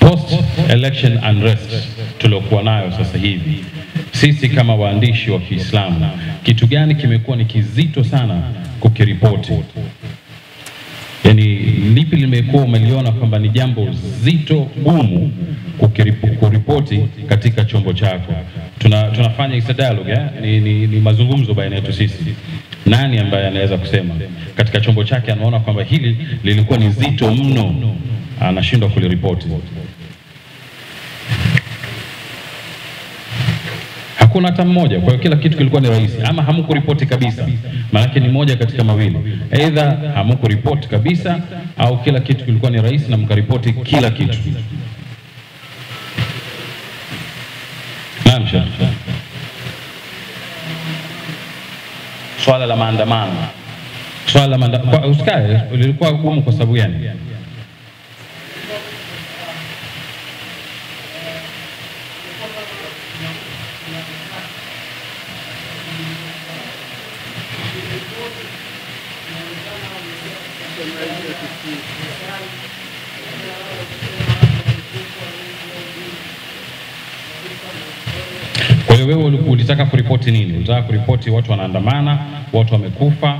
post election unrest tuliokuwa nayo sasa hivi, sisi kama waandishi wa Kiislamu, kitu gani kimekuwa ni kizito sana kukiripoti? Yani lipi limekuwa umeliona kwamba ni jambo zito gumu kuripoti katika chombo chako? Tunafanya isa dialogue, ni mazungumzo baina yetu sisi. Nani ambaye anaweza kusema katika chombo chake anaona kwamba hili lilikuwa ni zito mno, anashindwa kuliripoti? Hakuna hata mmoja. Kwa hiyo kila kitu kilikuwa ni rahisi, ama hamkuripoti kabisa. Maana ni moja katika mawili, either hamkuripoti kabisa au kila kitu kilikuwa ni rahisi na mkaripoti kila kitu. Naam. Swala la maandamano. Usikae, lilikuwa gumu kwa sababu gani? Kwa hiyo wewe ulitaka kuripoti nini? Ulitaka kuripoti watu wanaandamana, watu wamekufa,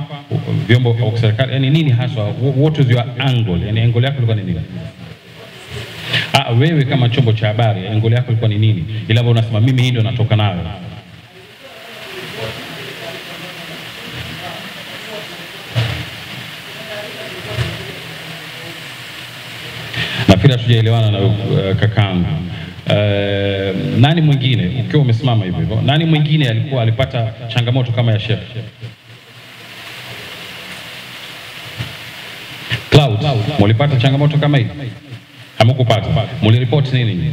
vyombo vya serikali, yani nini haswa? What is your angle? Yani angle yako ilikuwa ni nini? Wewe kama chombo cha habari, angle yako ilikuwa ni nini? Ila wewe unasema mimi hii ndio natoka nayo. Nafikiri tujaelewana na kakangu. Nani mwingine ukiwa umesimama hivyo hivyo, nani mwingine alipata changamoto kama ya Sheikh Cloud? Mulipata changamoto kama hii? Hamkupata? Muliripoti nini?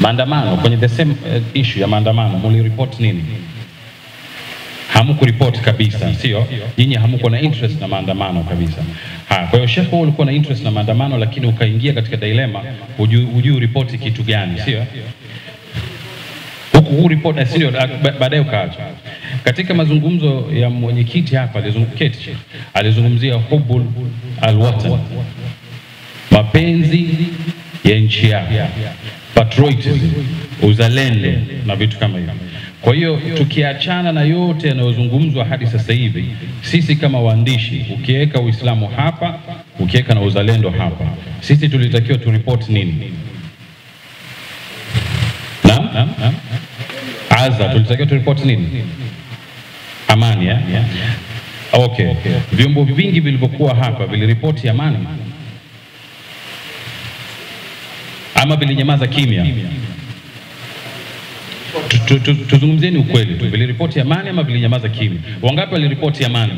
Maandamano, kwenye the same issue ya maandamano, muliripoti nini? Hamkuripoti kabisa, sio? Nyinyi hamko na interest na maandamano kabisa. Kwa hiyo Sheikh, wewe ulikuwa na interest na maandamano, lakini ukaingia katika dilemma, hujui ripoti kitu gani, sio? Huku report sio, baadaye ukaacha. Katika mazungumzo ya mwenyekiti hapa alizungumzia hubul alwatan, mapenzi ya nchi yako, patriotism, uzalendo na vitu kama hivyo. Kwa hiyo tukiachana na yote yanayozungumzwa hadi sasa hivi, sisi kama waandishi, ukiweka Uislamu hapa, ukiweka na uzalendo hapa, sisi tulitakiwa turipoti nini? Naam? Tulitakiwa turipoti nini? Amani, Okay. Vyombo vingi vilivyokuwa hapa viliripoti amani ama vilinyamaza kimya? Tuzungumzieni ukweli tu, viliripoti amani ama vilinyamaza kimya? Wangapi waliripoti amani?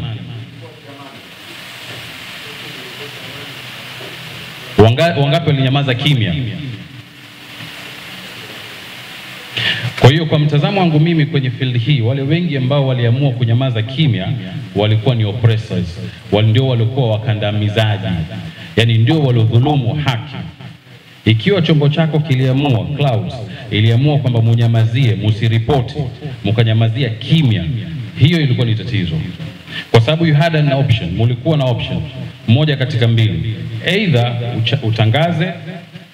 Wangapi walinyamaza kimya? Kwa hiyo kwa mtazamo wangu mimi kwenye field hii, wale wengi ambao waliamua kunyamaza kimya walikuwa ni oppressors, ndio walikuwa wakandamizaji, yani ndio waliodhulumu haki. Ikiwa chombo chako kiliamua, Clouds iliamua kwamba munyamazie, musiripoti, mukanyamazia kimya, hiyo ilikuwa ni tatizo. Kwa sababu you had an option, mulikuwa na option moja katika mbili, either utangaze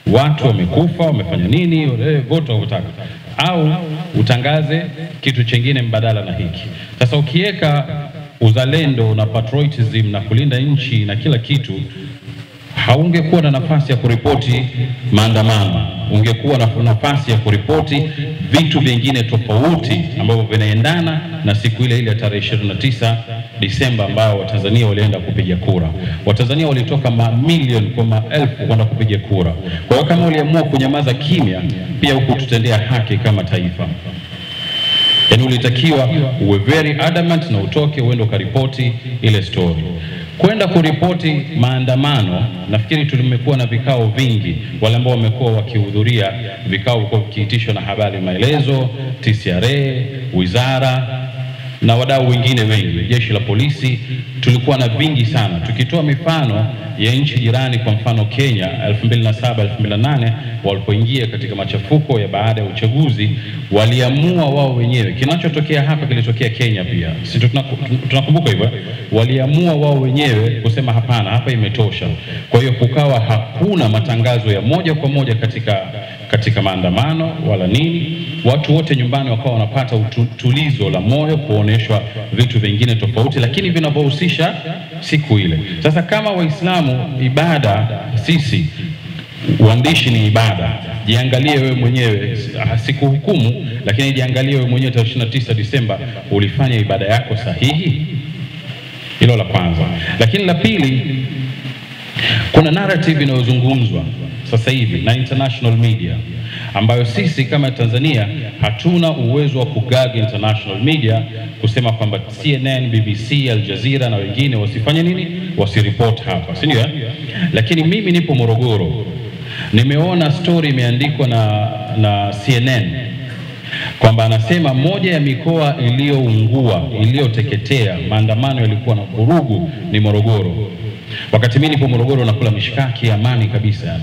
watu wamekufa, wamefanya nini, vote unataka, au utangaze kitu chengine mbadala na hiki. Sasa ukiweka uzalendo na patriotism na kulinda nchi na kila kitu, haungekuwa na nafasi ya kuripoti maandamano, ungekuwa na nafasi ya kuripoti vitu vingine tofauti ambavyo vinaendana na siku ile ya tarehe 29 Disemba ambao Watanzania walienda kupiga kura. Watanzania walitoka mamilioni kwa maelfu kwenda kupiga kura. Kwa hiyo kama uliamua kunyamaza kimya, pia huku tutendea haki kama taifa. Yani ulitakiwa uwe very adamant na utoke uende ukaripoti ile story. Kwenda kuripoti maandamano, nafikiri tulimekuwa na vikao vingi, wale ambao wamekuwa wakihudhuria vikao kwa kiitishwa na Habari Maelezo, TCRA, wizara na wadau wengine wengi, jeshi la polisi, tulikuwa na vingi sana. Tukitoa mifano ya nchi jirani, kwa mfano Kenya 2007-2008 walipoingia katika machafuko ya baada ya uchaguzi, waliamua wao wenyewe. Kinachotokea hapa kilitokea Kenya pia. Sisi tunakumbuka hivyo. waliamua wao wenyewe kusema hapana, hapa imetosha. Kwa hiyo kukawa hakuna matangazo ya moja kwa moja katika maandamano wala nini. Watu wote nyumbani wakawa wanapata tulizo la moyo kuoneshwa vitu vingine tofauti, lakini vinavyohusisha siku ile. Sasa kama Waislamu, ibada, sisi uandishi ni ibada. Jiangalie wewe mwenyewe, sikuhukumu, lakini jiangalie wewe mwenyewe tarehe 29 Disemba ulifanya ibada yako sahihi? Hilo la kwanza. Lakini la pili, kuna narrative inayozungumzwa sasa hivi na international media ambayo sisi kama Tanzania hatuna uwezo wa kugag international media kusema kwamba CNN, BBC, Al Jazeera na wengine wasifanye nini, wasireport hapa, si ndio? Lakini mimi nipo Morogoro, nimeona story imeandikwa na CNN kwamba anasema moja ya mikoa iliyoungua, iliyoteketea, maandamano yalikuwa na vurugu ni Morogoro. Wakati mimi nipo Morogoro nakula mishikaki amani kabisa.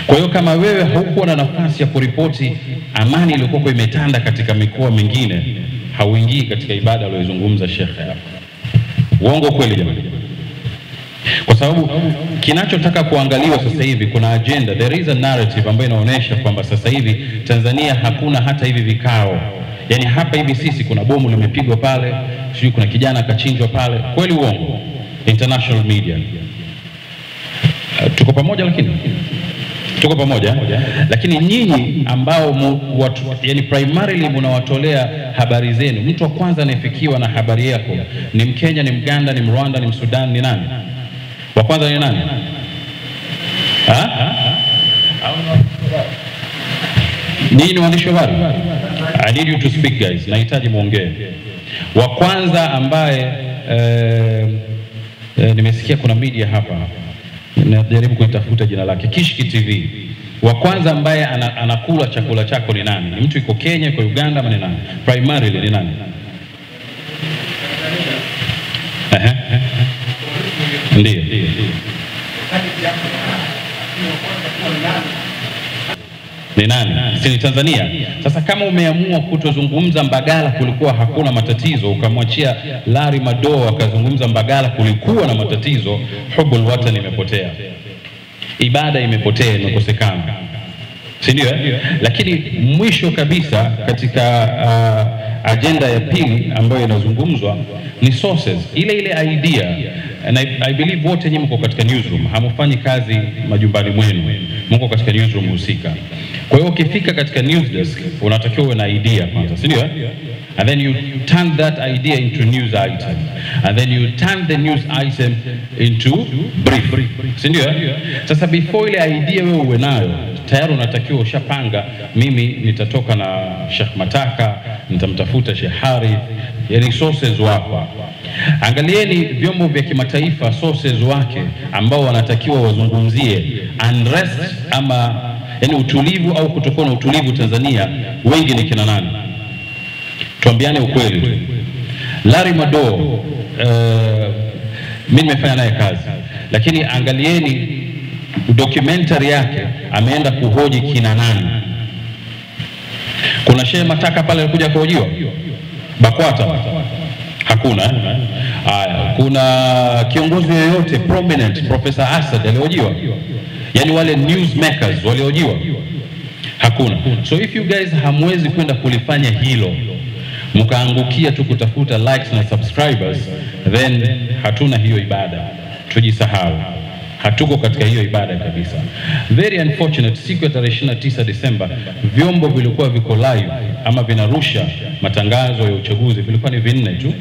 Kwa hiyo kama wewe haukuwa na nafasi ya kuripoti amani iliyokuwa imetanda katika mikoa mingine, hauingii katika ibada aliyozungumza shekhe hapa. Uongo kweli jamani? Kwa sababu kinachotaka kuangaliwa sasa hivi kuna agenda, there is a narrative ambayo inaonyesha kwamba sasa hivi Tanzania hakuna hata hivi vikao. Yani hapa hivi sisi kuna bomu limepigwa pale, sio kuna kijana kachinjwa pale. Kweli uongo? International media. Tuko pamoja lakini? Tuko pamoja. Lakini nyinyi ambao watu, yani primarily mnawatolea habari zenu, mtu wa kwanza anayefikiwa na habari yako ni Mkenya, ni Mganda, ni Mrwanda, ni Msudan, ni nani? Wa kwanza ni nani? Nini waandishi wa habari? I need you to speak guys. Nahitaji muongee. Wa kwanza ambaye nimesikia kuna media hapa, najaribu kuitafuta jina lake, Kishki TV. Wa kwanza ambaye anakula chakula chako ni nani? Ni mtu yuko Kenya, yuko Uganda, ama ni nani? Primarily ni nani? Ndiyo. Ni nani? Si ni Tanzania? Sasa kama umeamua kutozungumza Mbagala kulikuwa hakuna matatizo, ukamwachia Larry Madowo akazungumza Mbagala kulikuwa na matatizo, hubul watan imepotea. Ibada imepotea, imekosekana. Si ndio? Lakini mwisho kabisa katika agenda ya pili ambayo inazungumzwa ni sources. Ile idea, and I believe wote nyinyi mko katika newsroom, hamufanyi kazi majumbani mwenu, mko katika newsroom husika. Kwa hiyo ukifika katika news desk unatakiwa uwe na idea kwanza, si ndio? And then you turn that idea into news item, and then you turn the news item into brief, si ndio? Sasa before ile idea wewe uwe nayo tayari unatakiwa ushapanga, mimi nitatoka na Sheikh Mataka, nitamtafuta Sheikh Harith, yani sources wako. Angalieni vyombo vya kimataifa sources wake ambao wanatakiwa wazungumzie unrest ama yani utulivu au kutokuwa na utulivu Tanzania, wengi ni kina nani? Tuambiane ukweli tu. Larry Madowo, mimi nimefanya naye kazi, lakini angalieni documentary yake ameenda kuhoji kina nani. Kuna Sheikh Mataka pale alikuja kuhojiwa? BAKWATA? Hakuna. Haya, kuna kiongozi yoyote prominent, Professor Asad alihojiwa? Yani wale newsmakers waliohojiwa? Hakuna. So if you guys hamwezi kwenda kulifanya hilo, mkaangukia tu kutafuta likes na subscribers, then hatuna hiyo ibada. Tujisahau. Hatuko katika hiyo ibada kabisa. Very unfortunate, siku ya tarehe 29 Disemba vyombo vilikuwa viko live ama vinarusha matangazo ya uchaguzi, vilikuwa ni 4 tu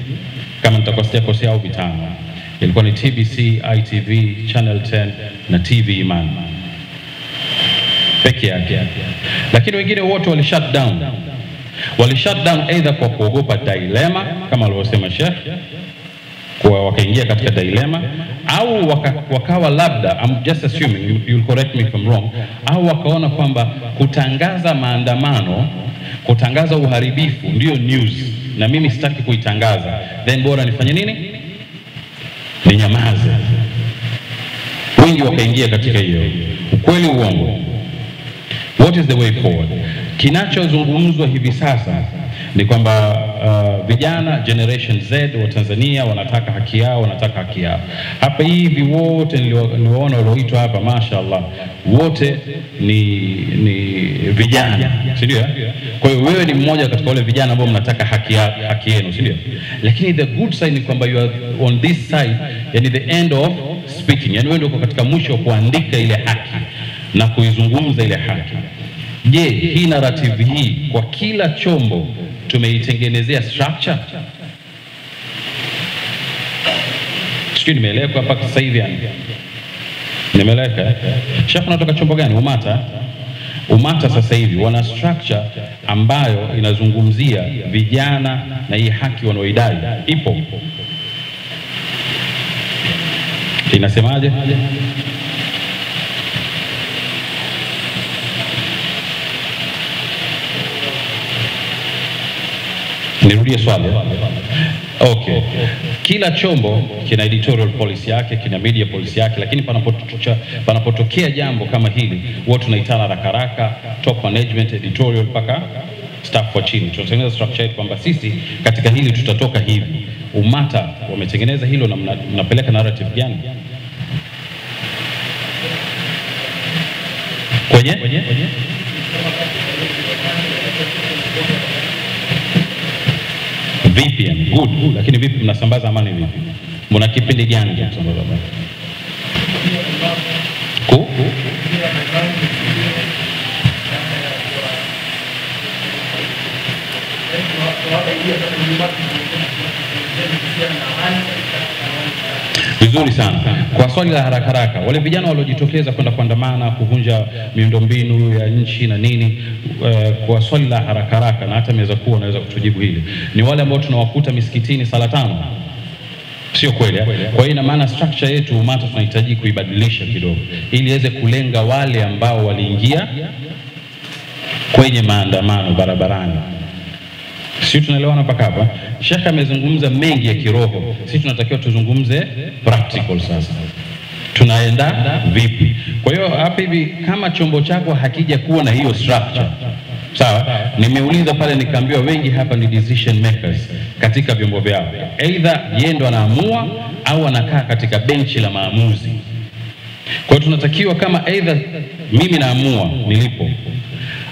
kama nitakosea au 5. Ilikuwa ni TBC, ITV, Channel 10 na TV Iman peke yake. Lakini wengine wote wali shut down. Wali shut down either kwa kuogopa dilemma kama alivyosema Sheikh, kwa wakaingia katika dilemma, au wakawa labda, I'm just assuming, you'll correct me if I'm wrong, au wakaona kwamba kutangaza maandamano, kutangaza uharibifu ndio news na mimi sitaki kuitangaza, then bora nifanye nini? Ninyamaze. Wengi wakaingia katika hiyo. Ukweli uongo? What is the way forward? Kinachozungumzwa hivi sasa ni kwamba vijana generation Z wa Tanzania wanataka haki yao, Hapa hivi wote niliwaona walioitwa hapa, mashaallah, wote ni vijana, si ndio? Kwa hiyo wewe ni mmoja katika wale vijana ambao mnataka haki yenu, si ndio? Lakini the good side ni kwamba you are on this side, yani the end of speaking, yani wewe ndio katika mwisho kuandika ile haki na kuizungumza ile haki. Je, hii narrative hii kwa kila chombo tumeitengenezea structure? Sio, nimeeleka hapa sasa hivi yani. Nimeeleka. Sheikh, unatoka chombo gani? Umata sasa hivi wana structure ambayo inazungumzia vijana na hii haki wanaoidai. Ipo. Inasemaje? Nirudie swali. Okay. Kila chombo kina editorial policy yake, kina media policy yake, lakini panapotokea jambo kama hili, watu tunaitana haraka, top management, editorial mpaka staff wa chini. Tunatengeneza structure yetu kwamba sisi katika hili tutatoka hivi. Umata wametengeneza hilo, na mnapeleka narrative gani? Kwenye? VPN, good. Lakini vipi mnasambaza amani vipi? Mna kipindi gani cha kusambaza amani? Vizuri sana. Kwa swali la haraka, wale vijana waliojitokeza kwenda kuandamana, kuvunja miundombinu ya nchi na nini, kwa swali la haraka, na hata meweza kuwa naweza kutujibu hili, ni wale ambao tunawakuta misikitini sala 5. Sio kweli? Kwa hiyo ina maana structure yetu Umata tunahitaji kuibadilisha kidogo ili iweze kulenga wale ambao waliingia kwenye maandamano barabarani. Sisi tunaelewana mpaka hapa? Sheikh amezungumza mengi ya kiroho. Sisi tunatakiwa tuzungumze practical sasa. Tunaenda vipi? Kwa hiyo hapa hivi kama chombo chako hakija kuwa na hiyo structure. Sawa? Nimeuliza pale nikaambiwa wengi hapa ni decision makers katika vyombo vyao. Either yeye ndo anaamua au anakaa katika benchi la maamuzi. Kwa hiyo tunatakiwa kama either mimi naamua nilipo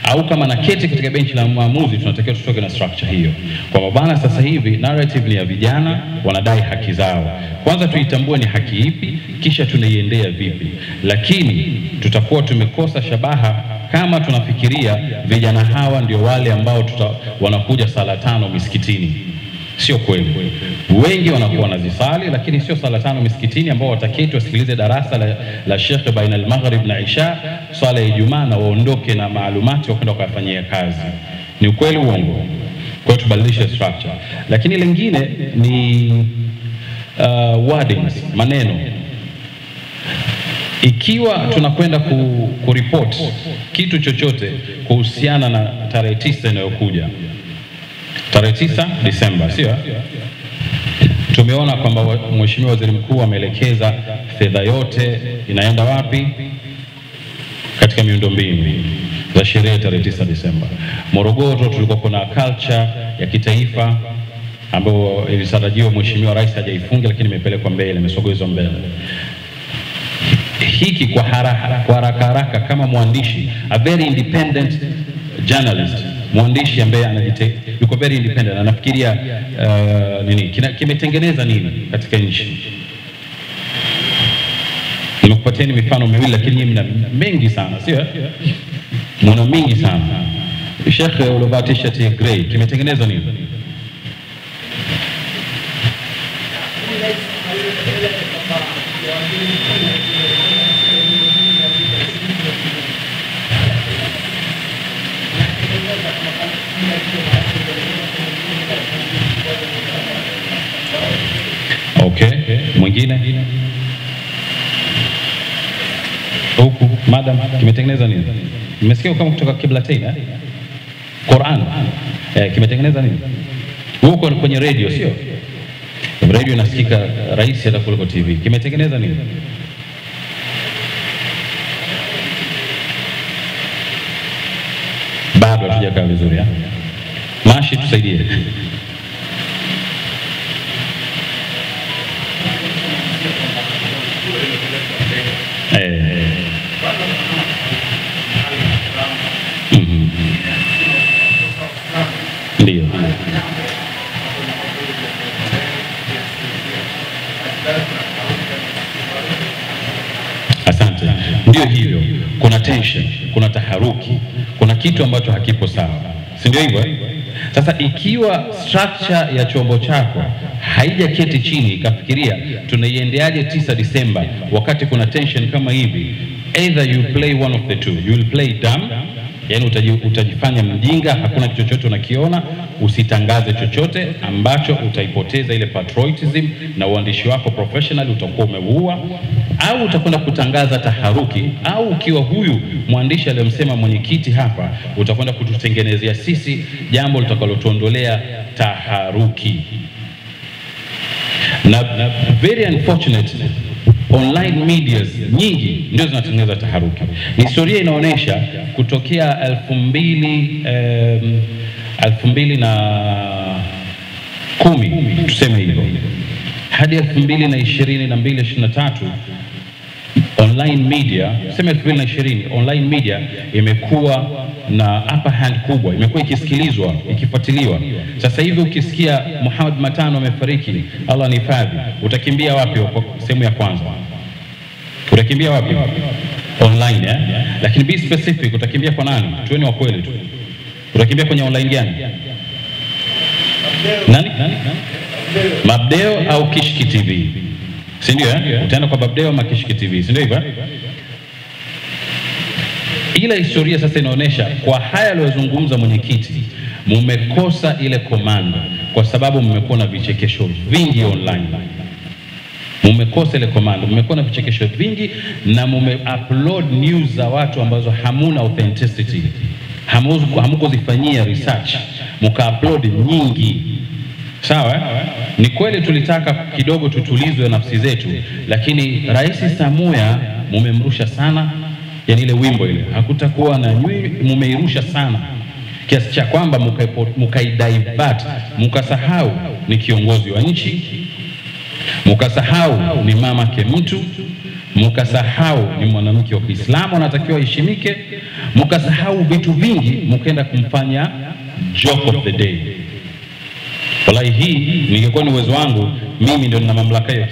au kama naketi katika benchi la maamuzi, tunatakiwa tutoke na structure hiyo. Kwa mabana sasa hivi narrative ni ya vijana wanadai haki zao. Kwanza tuitambue ni haki ipi, kisha tunaiendea vipi. Lakini tutakuwa tumekosa shabaha kama tunafikiria vijana hawa ndio wale ambao wanakuja sala 5 misikitini. Sio kweli. Wengi wanakuwa wanazisali, lakini sio sala 5 misikitini ambao wataketi wasikilize darasa la Sheikh baina al-Maghrib na Isha, swala ya Ijumaa, na waondoke na maalumati wakwenda kufanyia kazi. Ni ukweli uongo? Kwa hiyo tubadilishe structure. Lakini lingine ni wordings, maneno. Ikiwa tunakwenda kureport kitu chochote kuhusiana na tarehe 9 inayokuja, tarehe 9 Disemba, sio? Tumeona kwamba Mheshimiwa Waziri Mkuu ameelekeza fedha yote inaenda wapi? Katika miundombinu za sherehe tarehe 9 Disemba. Morogoro tulikuwa kuna culture ya kitaifa ambayo ilitarajiwa Mheshimiwa Rais hajaifunga, lakini imepelekwa mbele, imesogezwa mbele. Hiki kwa haraka kama mwandishi, a very independent journalist, mwandishi ambaye yuko very independent, anafikiria nini kimetengeneza nini katika nchi. Nimekupatieni mifano miwili, lakini mna mengi sana, sio? Mna mingi sana. Sheikh ulovaa t-shirt ya grey kimetengeneza nini? Okay, mwingine huku madam kimetengeneza nini? Nimesikia kama kutoka Kiblatain Qur'an kimetengeneza nini? Huko kwenye radio, sio? Radio inasikika rais hata kuliko TV. Kimetengeneza nini? Bado hatujakaa vizuri. Mashi tusaidie. Ndio. Asante. Ndio hivyo, kuna tension, kuna taharuki, kuna kitu ambacho hakipo sawa, si ndio hivyo? Sasa ikiwa structure ya chombo chako haijaketi chini ikafikiria tunaiendeaje 9 Disemba wakati kuna tension kama hivi, either you play one of the two, you will play dumb, yani utajifanya mjinga, hakuna chochote unakiona, usitangaze chochote ambacho utaipoteza ile patriotism na uandishi wako professional utakuwa umeua, au utakwenda kutangaza taharuki, au ukiwa huyu mwandishi aliyemsema mwenyekiti hapa utakwenda kututengenezea sisi jambo litakalotuondolea taharuki. Na very unfortunate, online medias nyingi ndio zinatengeneza taharuki. Historia inaonyesha kutokea 2010 tuseme hivyo hadi 2022-23 online media, tuseme 2020, online media imekuwa na upper hand kubwa, imekuwa ikisikilizwa, ikifuatiliwa. Sasa hivi ukisikia Muhammad Matano amefariki, Allah nihifadhi, utakimbia wapi? Sehemu ya kwanza utakimbia wapi? Online, lakini be specific, utakimbia kwa nani? Tuweni wa kweli tu, utakimbia kwenye online gani? Nani? Mabdeo au Kishki TV, si ndio? Utaenda kwa Mabdeo ama Kishki TV, si ndio hivyo? Ila historia sasa inaonyesha kwa haya aliyozungumza mwenyekiti, mumekosa ile komanda kwa sababu mmekuwa na vichekesho vingi online. Mumekosa ile komanda, mmekuwa na vichekesho vingi na mume-upload news za watu ambazo hamuna authenticity, hamukuzifanyia research, muka-upload nyingi. Sawa? Ni kweli tulitaka kidogo tutulizwe nafsi zetu, lakini Rais Samia mumemrusha sana, yani ile wimbo ile hakutakuwa na nywi, mumeirusha sana kiasi cha kwamba mukaidivert, mukasahau ni kiongozi wa nchi, mukasahau ni mamake mtu, mukasahau ni mwanamke wa Kiislamu anatakiwa heshimike, mukasahau vitu vingi, mukaenda kumfanya joke of the day. Wallahi hii ningekuwa ni uwezo wangu, mimi ndio nina mamlaka hiyo,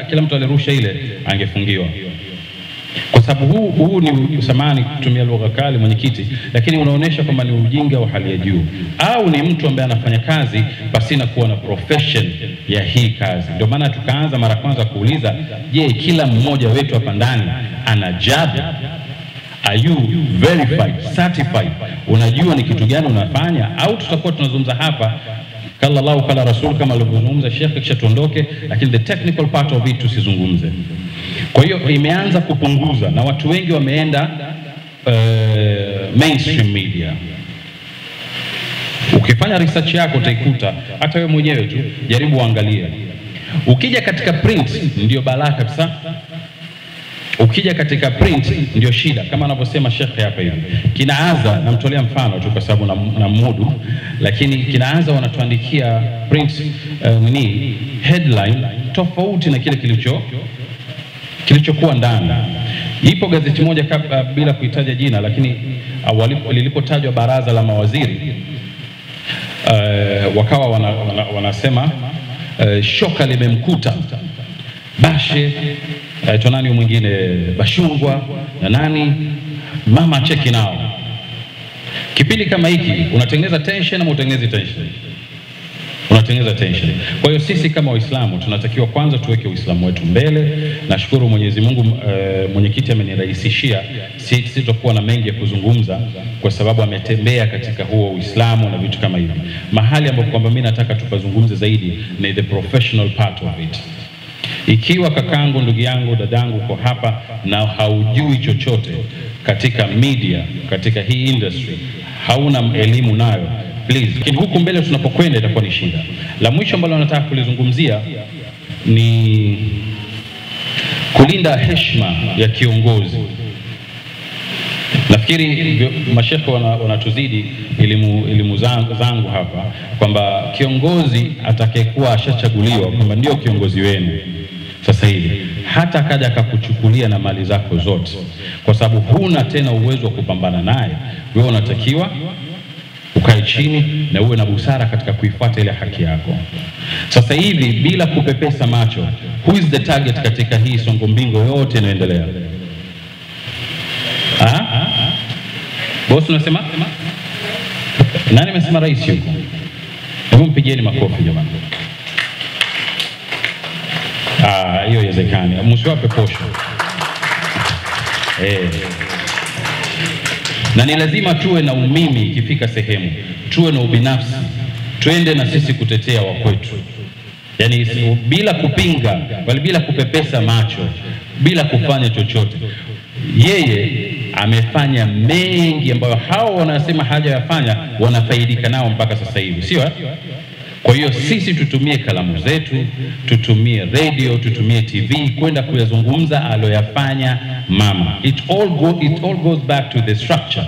kila mtu alirusha ile angefungiwa. Kwa sababu huu ni usamani kutumia lugha kali mwenyekiti, lakini unaonesha kwamba ni ujinga wa hali ya juu, au ni mtu ambaye anafanya kazi pasina kuwa na profession ya hii kazi. Ndio maana tukaanza mara kwanza kuuliza, je, kila mmoja wetu hapa ndani ana JAB? Are you verified, certified? Unajua ni kitu gani unafanya? Au tutakuwa tunazungumza hapa kala Allah kala Rasul kama alivyozungumza Sheikh kisha tuondoke, lakini the technical part of it tusizungumze. Kwa hiyo imeanza kupunguza na watu wengi wameenda mainstream media. Ukifanya research yako utaikuta, hata wewe mwenyewe tu jaribu uangalie. Ukija katika print ndio balaa kabisa. Ukija katika print ndio shida, kama anavyosema Sheikh hapa hivi. Kinaanza, namtolea mfano tu kwa sababu na mudu, lakini kinaanza wanatuandikia print headline tofauti na kile kilichokuwa ndani. Ipo gazeti moja bila kuitaja jina, lakini lilipotajwa baraza la mawaziri wakawa wanasema shoka limemkuta Bashe, tonani mwingine Bashungwa na nani, mama cheki nao. Kipindi kama hiki unatengeneza tension ama utengenezi tension? Unatengeneza tension. Kwa hiyo sisi kama Waislamu tunatakiwa kwanza tuweke Uislamu wetu mbele. Nashukuru Mwenyezi Mungu, mwenyekiti amenirahisishia, sitakuwa na mengi ya kuzungumza kwa sababu ametembea katika huo Uislamu na vitu kama hivi. Mahali ambapo kwamba mimi nataka tukazungumze zaidi ni the professional part of it. Ikiwa kakangu, ndugu yangu, dadangu kwa hapa na haujui chochote katika media, katika hii industry, hauna elimu nayo, please. Lakini huku mbele tunapokwenda itakuwa ni shida. La mwisho ambalo nataka kulizungumzia ni kulinda heshima ya kiongozi. Nafikiri mashekhe wanatuzidi elimu zangu hapa kwamba kiongozi atakayekuwa ashachaguliwa kwamba ndio kiongozi wenu sasa hivi, hata akaja akakuchukulia na mali zako zote, kwa sababu huna tena uwezo wa kupambana naye, wewe unatakiwa ukae chini na uwe na busara katika kuifuata ile haki yako. Sasa hivi bila kupepesa macho, who is the target katika hii songo mbingo yote inaendelea? Boss unasema? Nani amesema rais yuko? Hebu mpigieni makofi jamani. Hiyo inawezekana. Msiwape posho. Na ni lazima tuwe na umimi ikifika sehemu. Tuwe na ubinafsi. Tuende na sisi kutetea wa kwetu. Yaani bila kupinga, bali bila kupepesa macho, bila kufanya chochote. Yeye amefanya mengi ambayo hao wanasema hajayafanya wanafaidika nao mpaka sasa hivi, sio? Kwa hiyo sisi tutumie kalamu zetu, tutumie radio, tutumie TV kwenda kuyazungumza aloyafanya mama. It all goes back to the structure.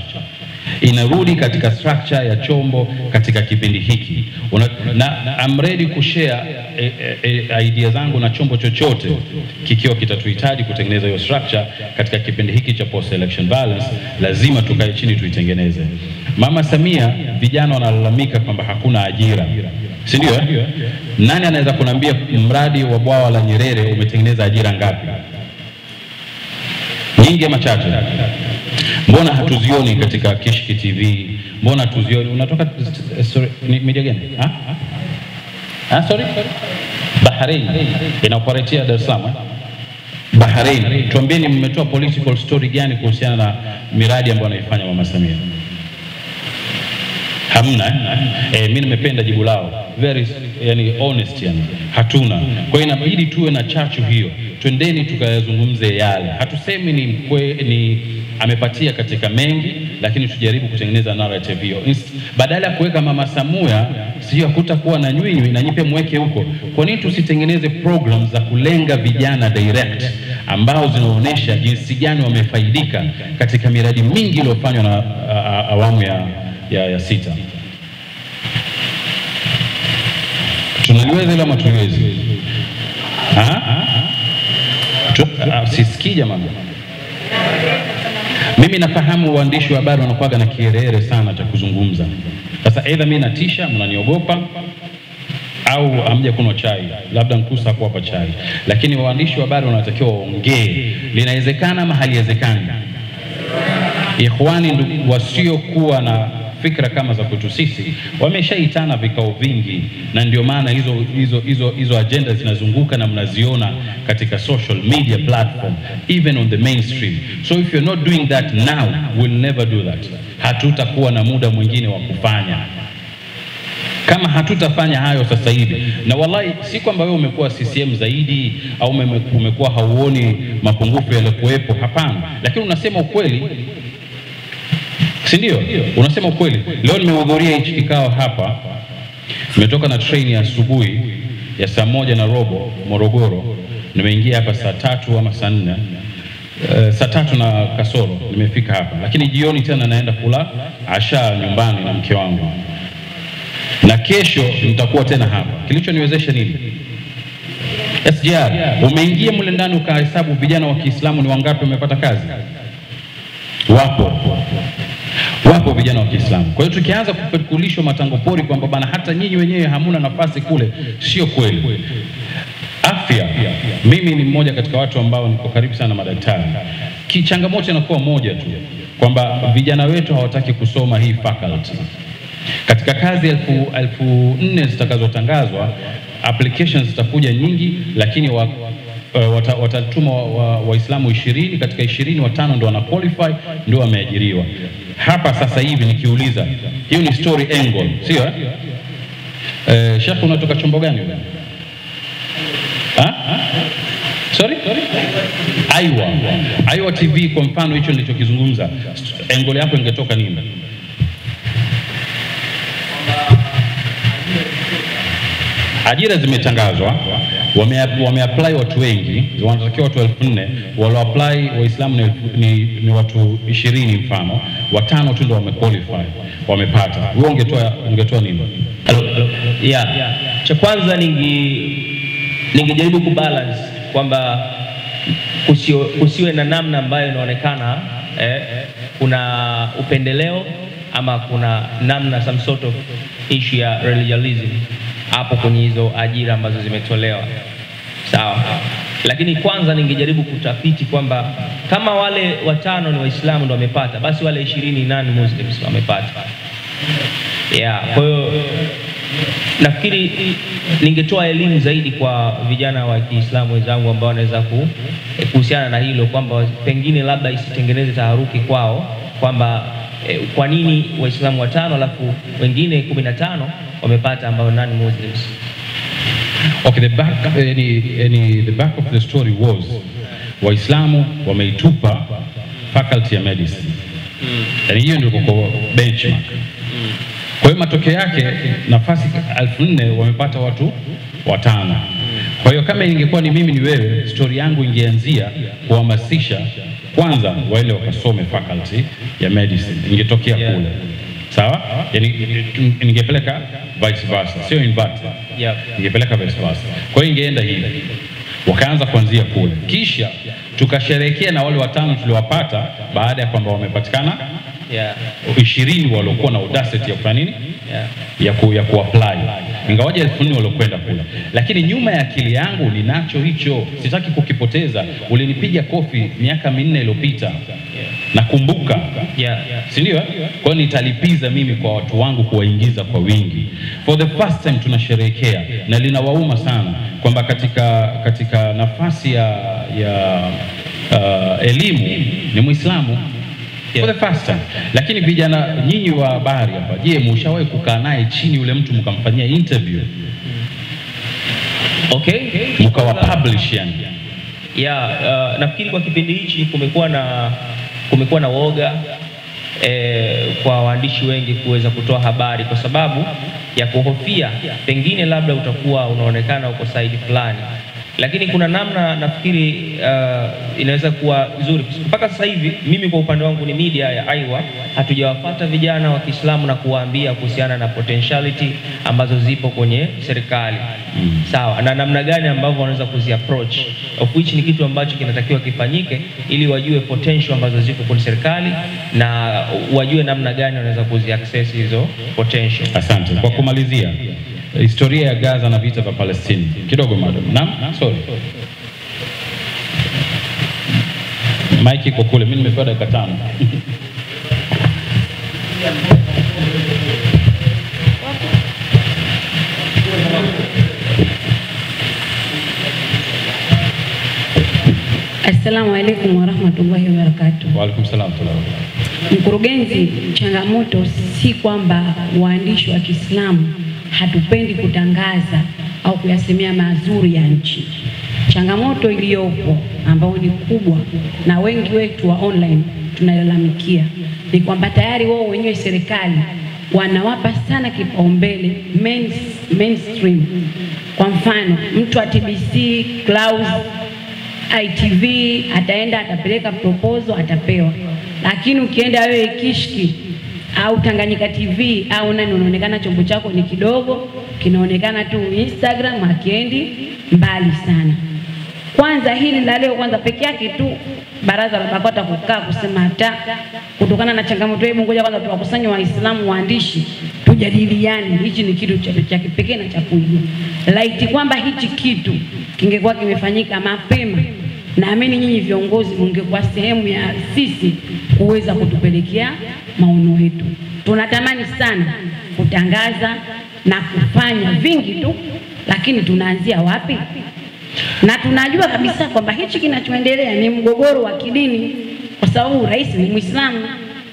Inarudi katika structure ya chombo katika kipindi hiki. Na I'm ready kushare idea zangu na chombo chochote kikiwa kitatuhitaji kutengeneza hiyo structure katika kipindi hiki cha post election balance. Lazima tukae chini tuitengeneze. Mama Samia, vijana wanalalamika kwamba hakuna ajira, si ndio? Nani anaweza kuniambia mradi wa bwawa la Nyerere umetengeneza ajira ngapi? Nyingi ama chache? Mbona hatuzioni katika Kishki TV? Mbona hatuzioni? Unatoka media gani? Sorry? Bahrain. Inaoperatea Dar es Salaam. Bahrain. Tuambieni mmetoa political story gani kuhusiana na miradi ambayo anaifanya Mama Samia? Hamna. Mimi nimependa jibu lao. Very honest yani. Hatuna. Kwa hiyo inabidi tuwe na chachu hiyo. Twendeni tukayazungumze yale. Hatusemi ni amepatia katika mengi, lakini tujaribu kutengeneza narrative hiyo. Badala ya kuweka Mama Samia sio kutakuwa na nywinywi na nyipe mweke huko. Kwa nini tusitengeneze programs za kulenga vijana direct ambao zinaonyesha jinsi gani wamefaidika katika miradi mingi iliyofanywa na awamu ya sita? Tunaliweza ile matuwezi. Sisikii jamani. Mimi nafahamu waandishi wa habari wanakuwa na kiherehere sana cha kuzungumza. Sasa either mimi natisha, mnaniogopa, au amje kunywa chai, labda nkusa hapo hapa chai. Lakini waandishi wa habari wanatakiwa waongee. Linawezekana ama haliwezekani? Ikhwani wasiokuwa na fikra kama za kwetu sisi wameshaitana vikao vingi, na ndio maana hizo agenda zinazunguka na mnaziona katika social media platform, even on the mainstream. So if you're not doing that now, we'll never do that. Hatutakuwa na muda mwingine wa kufanya kama hatutafanya hayo sasa hivi. Na wallahi si kwamba wewe umekuwa CCM zaidi au umekuwa hauoni mapungufu yaliokuwepo, hapana, lakini unasema ukweli, si ndio? Unasema ukweli. Leo nimehudhuria hichi kikao hapa, nimetoka na train ya asubuhi ya saa 1:15 Morogoro, nimeingia hapa saa 3 ama saa 4, saa 3 na kasoro nimefika hapa, lakini jioni tena naenda kula asha nyumbani na mke wangu, na kesho nitakuwa tena hapa. Kilichoniwezesha nini? SGR. Umeingia mle ndani ukahesabu vijana wa Kiislamu ni wangapi wamepata kazi? Wapo vijana wa Kiislamu. Kwa hiyo tukianza kupekulishwa matango pori kwamba bana hata nyinyi wenyewe hamuna nafasi kule, sio kweli. Afya. Mimi ni mmoja katika watu ambao niko karibu sana na madaktari. Changamoto inakuwa moja tu, kwamba vijana wetu hawataki kusoma hii faculty. Katika kazi 1400 zitakazotangazwa, applications zitakuja nyingi, lakini watatuma Waislamu 20, katika 20 watano ndio wana qualify, ndio wameajiriwa. Hapa sasa hivi nikiuliza, hiyo ni story angle, sio? Sheikh unatoka chombo gani wewe? Sorry? Aiwa TV kwa mfano, hicho nilichokizungumza, angle yako ingetoka nini? Ajira zimetangazwa, wameapply watu wengi, wanatakiwa watu 4,000, walio apply Waislamu ni watu 20 mfano, 5 tu ndio wamequalify, wamepata. Wewe ungetoa nini? Yeah. Cha kwanza ningejaribu kubalance kwamba kusiwe na namna ambayo inaonekana kuna upendeleo ama kuna namna some sort of issue ya religialism hapo kwenye hizo ajira ambazo zimetolewa. Sawa. Lakini kwanza ningejaribu kutafiti kwamba kama wale 5 ni Waislamu ndio wamepata, basi wale 20 ni non-Muslims wamepata. Yeah, kwa hiyo nafikiri ningetoa elimu zaidi kwa vijana wa Kiislamu wenzangu ambao wanaweza kuhusiana na hilo, kwamba pengine labda isitengeneze taharuki kwao kwamba kwa nini Waislamu 5 alafu wengine 15 wamepata ambao non-Muslims. Okay, the back of the story was Waislamu wameitupa faculty ya medicine. Yani hiyo ndio kwa benchmark. Kwa hiyo matokeo yake nafasi 4,000 wamepata watu 5. Kwa hiyo kama ingekuwa ni mimi ni wewe, story yangu ingeanzia kuhamasisha kwanza wale wakasome faculty ya medicine, ingetokea kule. Sawa? Yani ningepeleka vice versa, sio invert. Ningepeleka vice versa. Kwa hiyo ingeenda hivi. Wakaanza kuanzia kule. Kisha tukasherehekea na wale 5 tuliowapata baada ya kwamba wamepatikana 20 waliokuwa na audacity ya kufanya nini? Ya kuapply. Ingawaje 1000 waliokwenda kule. Lakini nyuma ya akili yangu ninacho hicho, sitaki kukipoteza. Ulinipiga kofi miaka 4 iliyopita. Nakumbuka. Si ndio? Kwa hiyo nitalipiza mimi kwa watu wangu kuwaingiza kwa wingi. For the first time tunasherehekea na linawauma sana kwamba katika nafasi ya elimu ni Muislamu. For the first time. Lakini vijana nyinyi wa habari hapa, je, mshawahi kukaa naye chini yule mtu mkamfanyia interview? Okay, mkawa publish yani? Nafikiri kwa kipindi hichi kumekuwa na woga kwa waandishi wengi kuweza kutoa habari kwa sababu ya kuhofia pengine labda utakuwa unaonekana uko side fulani. Lakini kuna namna nafikiri inaweza kuwa nzuri. Mpaka sasa hivi mimi kwa upande wangu ni media ya Aiwa, hatujawafuata vijana wa Kiislamu na kuwaambia kuhusiana na potentiality ambazo zipo kwenye serikali. Sawa, na namna gani ambavyo wanaweza kuziapproach, of which ni kitu ambacho kinatakiwa kifanyike ili wajue potential ambazo zipo kwenye serikali na wajue namna gani wanaweza kuziaccess hizo potential. Asante. Kwa kumalizia, historia ya Gaza na vita vya Palestina kidogo madam. Naam, sorry. Mike iko kule, mimi nimepewa dakika 5. Assalamu alaikum wa rahmatullahi wa barakatuh. Wa alaikum salam. Mkurugenzi, changamoto si kwamba waandishi wa Kiislamu hatupendi kutangaza au kuyasemea mazuri ya nchi. Changamoto iliyopo ambayo ni kubwa na wengi wetu wa online tunalalamikia ni kwamba tayari wao wenyewe serikali wanawapa sana kipaumbele mainstream. Kwa mfano, mtu wa TBC, Clouds, ITV ataenda atapeleka proposal atapewa. Lakini ukienda wewe Kishki au Tanganyika TV au nani, unaonekana chombo chako ni kidogo, kinaonekana tu Instagram, hakiendi mbali sana. Kwanza hili la leo kwanza peke yake tu baraza la BAKWATA kukaa kusema hata kutokana na changamoto hii, ngoja kwanza tuwakusanye Waislamu waandishi tujadiliane, hichi ni kitu cha kipekee na cha kuiga. Laiti kwamba hichi kitu kingekuwa kimefanyika mapema, naamini nyinyi viongozi mngekuwa sehemu ya sisi kuweza kutupelekea maono yetu. Tunatamani sana kutangaza na kufanya vingi tu, lakini tunaanzia wapi? Na tunajua kabisa kwamba hichi kinachoendelea ni mgogoro wa kidini, kwa sababu rais ni Muislamu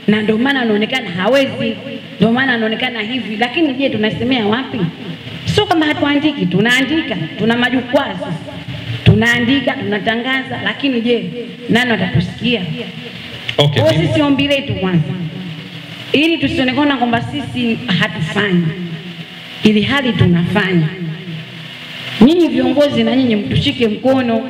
na ndio maana anaonekana hawezi, ndio maana anaonekana hivi. Lakini je, tunasemea wapi? Sio kama hatuandiki, tunaandika, tuna majukwaa sisi, tunaandika, tunatangaza, lakini je, nani atatusikia? Okay, kwa sisi ombi letu kwanza, ili tusionekana kwamba sisi hatufanyi, ili hali tunafanya. Nyinyi viongozi na nyinyi mtushike mkono.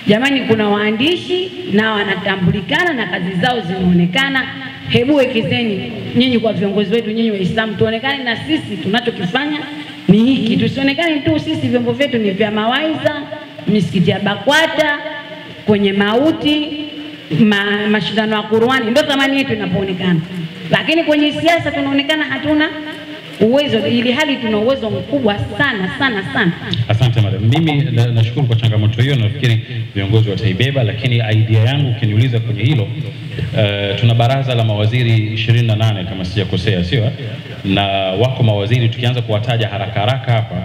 Jamani, kuna waandishi na wanatambulikana na kazi zao zinaonekana. Hebu wekezeni nyinyi kwa viongozi wetu, nyinyi Waislamu, tuonekane na sisi tunachokifanya ni hiki. Tusionekane tu sisi vyombo vyetu ni vya mawaidha, misikiti ya BAKWATA, kwenye mauti, mashindano ya Qur'ani, ndio thamani yetu inapoonekana. Lakini kwenye siasa tunaonekana hatuna uwezo, ili hali tuna uwezo mkubwa sana sana sana. Asante madam. Mimi nashukuru kwa changamoto hiyo, nafikiri viongozi wataibeba, lakini idea yangu ukiniuliza kwenye hilo, tuna baraza la mawaziri 28 kama sijakosea, sio? Na wako mawaziri tukianza kuwataja haraka haraka hapa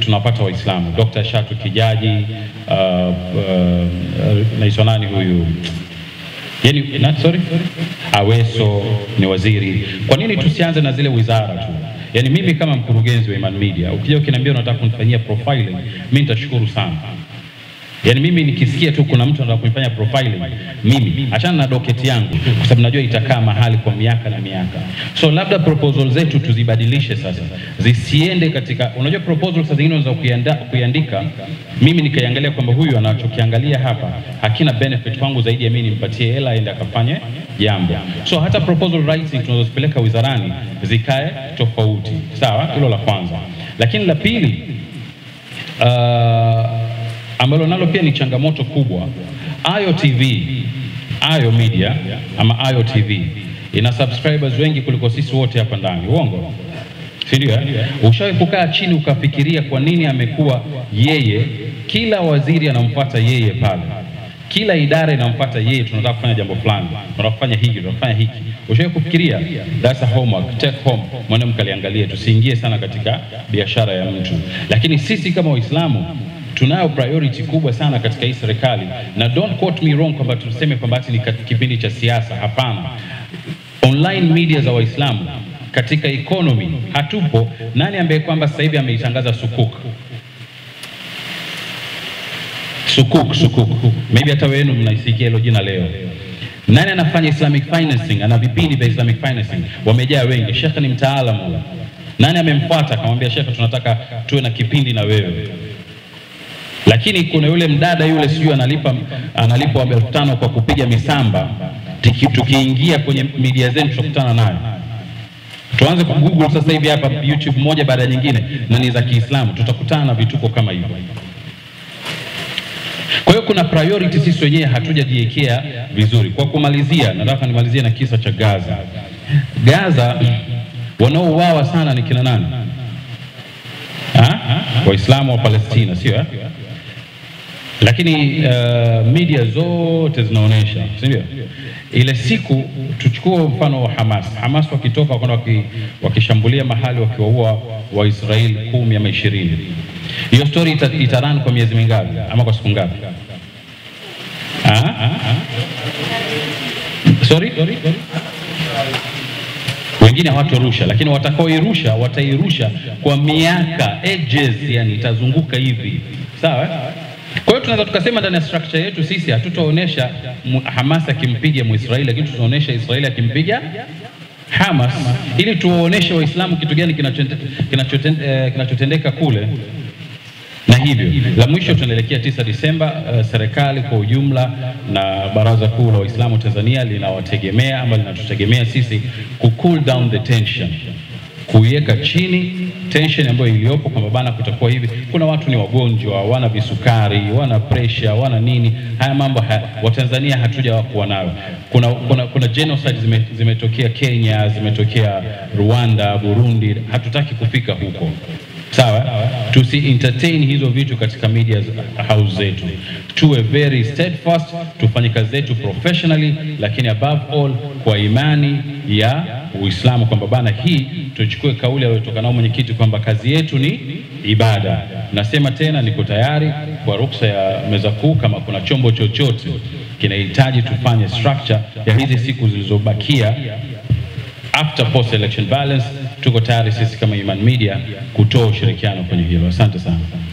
tunapata Waislamu. Dr. Shatu Kijaji, naitwa nani huyu? Aweso ni waziri. Kwa nini tusianze na zile wizara tu? Yani mimi kama mkurugenzi wa Iman Media, ukija ukiniambia unataka kunifanyia profiling, mimi nitashukuru sana. Yani mimi nikisikia tu kuna mtu anataka kunifanya profiling, mimi achana na doketi yangu, kwa sababu najua itakaa mahali kwa miaka na miaka. So labda proposal zetu tuzibadilishe sasa, zisiende katika, unajua proposal sasa zingine unaweza kuiandika, mimi nikaiangalia kwamba huyu anachokiangalia hapa hakina benefit kwangu zaidi ya mimi nimpatie hela aende akafanye jambo. So hata proposal writing tunazozipeleka wizarani zikae tofauti. Sawa, hilo la kwanza. Lakini la pili, ambalo nalo pia ni changamoto kubwa, Ayo TV, Ayo Media ama Ayo TV ina subscribers wengi kuliko sisi wote hapa ndani. Uongo? Si ndio? Ushawahi kukaa chini ukafikiria kwa nini amekuwa yeye, kila waziri anamfuata yeye pale, kila idara inamfuata yeye, tunataka kufanya jambo fulani, tunataka kufanya hiki, tunafanya hiki. Ushawahi kufikiria? That's a homework, take home, mwende mkaliangalie, tusiingie sana katika biashara ya mtu. Lakini sisi kama Waislamu tunayo priority kubwa sana katika hii serikali, na don't quote me wrong kwamba tuseme kwamba ni kipindi cha siasa. Hapana. Online media za Waislamu katika economy hatupo. Nani ambaye kwamba sasa hivi ameitangaza sukuk? Maybe hata wenu mnaisikia hilo jina leo. Nani anafanya Islamic financing? Ana vipindi vya Islamic financing, wamejaa wengi. Sheikh ni mtaalamu. Nani amemfuata akamwambia Sheikh, tunataka tuwe na kipindi na wewe? Lakini kuna yule mdada yule sijui analipwa 5,000 kwa kupiga misamba. Tukiingia kwenye media zetu tutakutana naye. Tuanze ku Google sasa hivi hapa YouTube moja baada ya nyingine na ni za Kiislamu, tutakutana na vituko kama hivyo. Kwa hiyo kuna priority sisi wenyewe hatujajiwekea vizuri. Kwa kumalizia, nataka nimalizie na kisa cha Gaza. Gaza wanaouawa sana ni kina nani? Waislamu wa Palestina, sio? Lakini media zote zinaonesha, sio? Ile siku tuchukue mfano wa Hamas wakitoka wakishambulia mahali wakiwaua Waisraeli 10 ama 20. Hiyo story itarun kwa miezi mingapi ama kwa siku ngapi? Sorry? Wengine hawatorusha, lakini watakaoirusha watairusha kwa miaka, ages, yani itazunguka hivi. Sawa? Kwa hiyo tunaweza tukasema ndani ya structure yetu sisi hatutaonesha Hamas akimpiga Muisraeli, lakini tutaonesha Israeli akimpiga Hamas, ili tuwaoneshe Waislamu kitu gani kinachotendeka kule. Na hivyo la mwisho tunaelekea 9 Disemba, serikali kwa ujumla na Baraza Kuu la Waislamu Tanzania linawategemea ama linatutegemea sisi ku cool down the tension, kuiweka chini tension ambayo iliyopo kwamba bana kutakuwa hivi. Kuna watu ni wagonjwa, wana visukari, wana pressure, wana nini. Haya mambo Watanzania hatuja kuwa nayo. Kuna genocide zimetokea Kenya, zimetokea Rwanda, Burundi. Hatutaki kufika huko. Sawa? Tusi entertain hizo vitu katika media house zetu. Tuwe very steadfast, tufanye kazi zetu professionally, lakini above all kwa imani ya Uislamu, kwamba bana hii tuchukue kauli aliyotoka nao mwenyekiti kwamba kazi yetu ni ibada. Nasema tena, niko tayari kwa ruksa ya meza kuu, kama kuna chombo chochote kinahitaji tufanye structure ya hizi siku zilizobakia after post election balance, tuko tayari sisi kama Iman Media kutoa ushirikiano kwenye hilo. Asante sana.